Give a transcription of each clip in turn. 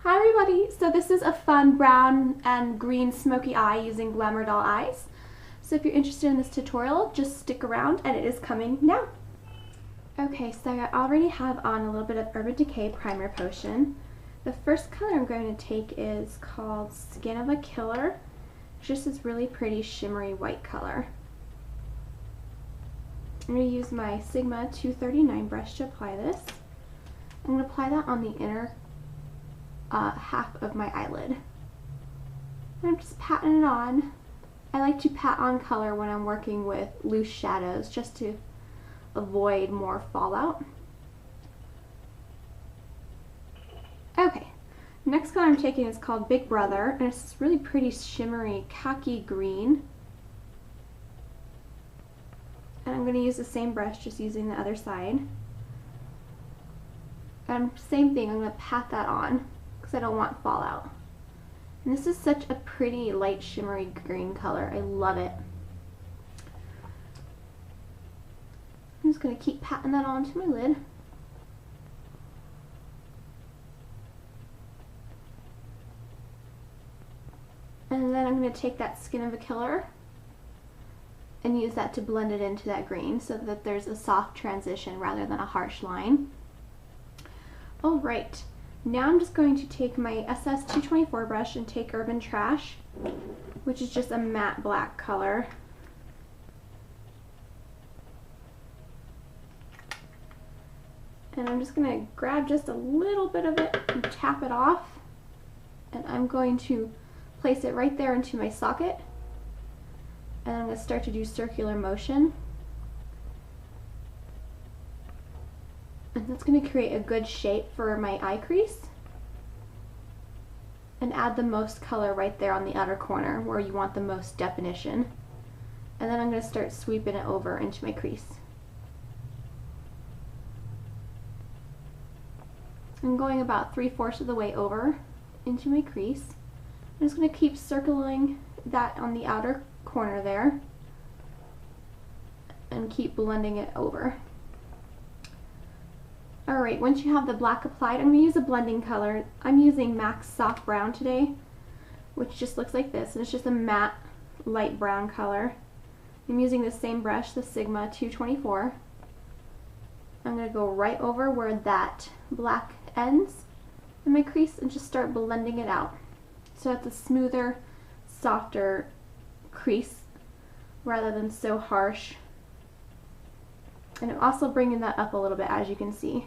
Hi everybody! So this is a fun brown and green smoky eye using Glamourdolleyes. So if you're interested in this tutorial, just stick around and it is coming now. Okay, so I already have on a little bit of Urban Decay Primer Potion. The first color I'm going to take is called Skin of a Killer. It's just this really pretty shimmery white color. I'm going to use my Sigma 239 brush to apply this. I'm going to apply that on the inner half of my eyelid. And I'm just patting it on. I like to pat on color when I'm working with loose shadows just to avoid more fallout. Okay, next color I'm taking is called Big Brother, and it's this really pretty shimmery khaki green. And I'm going to use the same brush, just using the other side. And same thing, I'm going to pat that on because I don't want fallout. And this is such a pretty light shimmery green color. I love it. I'm just going to keep patting that onto my lid. And then I'm going to take that Skin of a Killer and use that to blend it into that green so that there's a soft transition rather than a harsh line. Alright, now I'm just going to take my SS224 brush and take Urban Trash, which is just a matte black color. And I'm just going to grab just a little bit of it and tap it off. And I'm going to place it right there into my socket. And I'm going to start to do circular motion. And that's going to create a good shape for my eye crease. And add the most color right there on the outer corner where you want the most definition. And then I'm going to start sweeping it over into my crease. I'm going about 3/4 of the way over into my crease. I'm just going to keep circling that on the outer corner there and keep blending it over. Alright, once you have the black applied, I'm going to use a blending color. I'm using MAC's Soft Brown today, which just looks like this, and it's just a matte light brown color. I'm using the same brush, the Sigma 224. I'm going to go right over where that black ends in my crease and just start blending it out. So it's a smoother, softer crease rather than so harsh. And I'm also bringing that up a little bit, as you can see.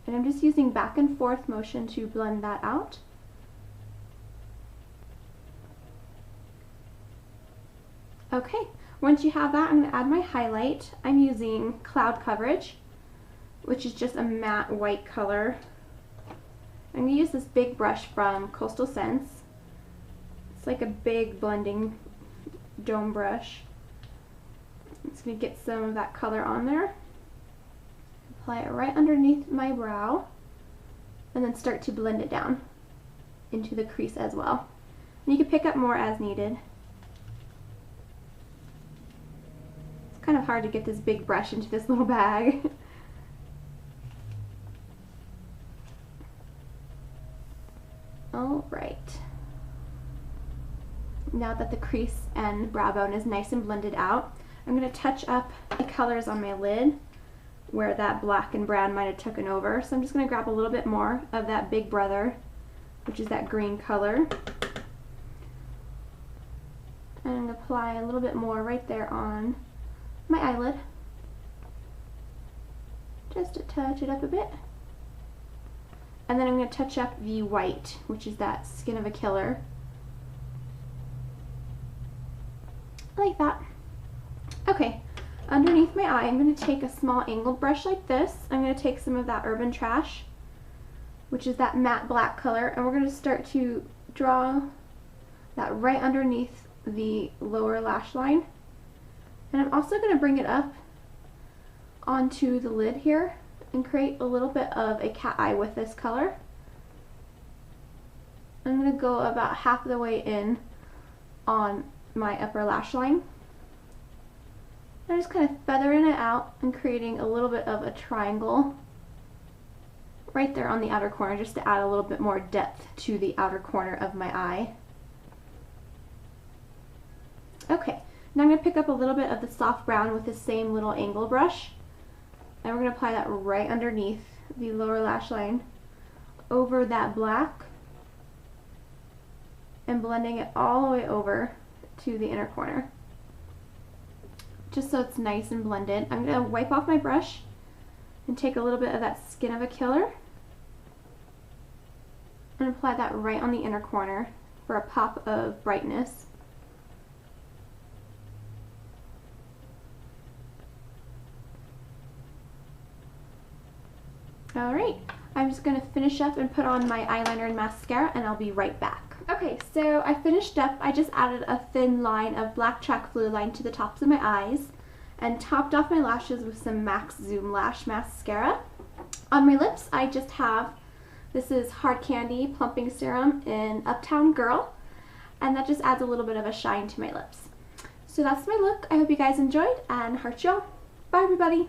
And I'm just using back and forth motion to blend that out. Okay, once you have that, I'm going to add my highlight. I'm using Cloud Coverage, which is just a matte white color. I'm going to use this big brush from Coastal Scents. It's like a big blending dome brush. I'm just going to get some of that color on there. Apply it right underneath my brow. And then start to blend it down into the crease as well. And you can pick up more as needed. It's kind of hard to get this big brush into this little bag. Alright. Now that the crease and brow bone is nice and blended out, I'm going to touch up the colors on my lid where that black and brown might have taken over. So I'm just going to grab a little bit more of that Big Brother, which is that green color. And I'm going to apply a little bit more right there on my eyelid. Just to touch it up a bit. And then I'm going to touch up the white, which is that Skin of a Killer. Like that. Okay, underneath my eye, I'm going to take a small angled brush like this. I'm going to take some of that Urban Trash, which is that matte black color, and we're going to start to draw that right underneath the lower lash line. And I'm also going to bring it up onto the lid here and create a little bit of a cat eye with this color. I'm going to go about half the way in on my upper lash line. I'm just kind of feathering it out and creating a little bit of a triangle right there on the outer corner just to add a little bit more depth to the outer corner of my eye. Okay, now I'm going to pick up a little bit of the soft brown with the same little angle brush, and we're going to apply that right underneath the lower lash line over that black and blending it all the way over to the inner corner, just so it's nice and blended. I'm going to wipe off my brush and take a little bit of that Skin of a Killer and apply that right on the inner corner for a pop of brightness. Alright, I'm just going to finish up and put on my eyeliner and mascara, and I'll be right back. Okay, so I finished up. I just added a thin line of blacktrack fluidline to the tops of my eyes and topped off my lashes with some MAC Zoom Lash mascara. On my lips, I just have, this is Hard Candy Plumping Serum in Uptown Girl, and that just adds a little bit of a shine to my lips. So that's my look. I hope you guys enjoyed, and heart y'all. Bye everybody!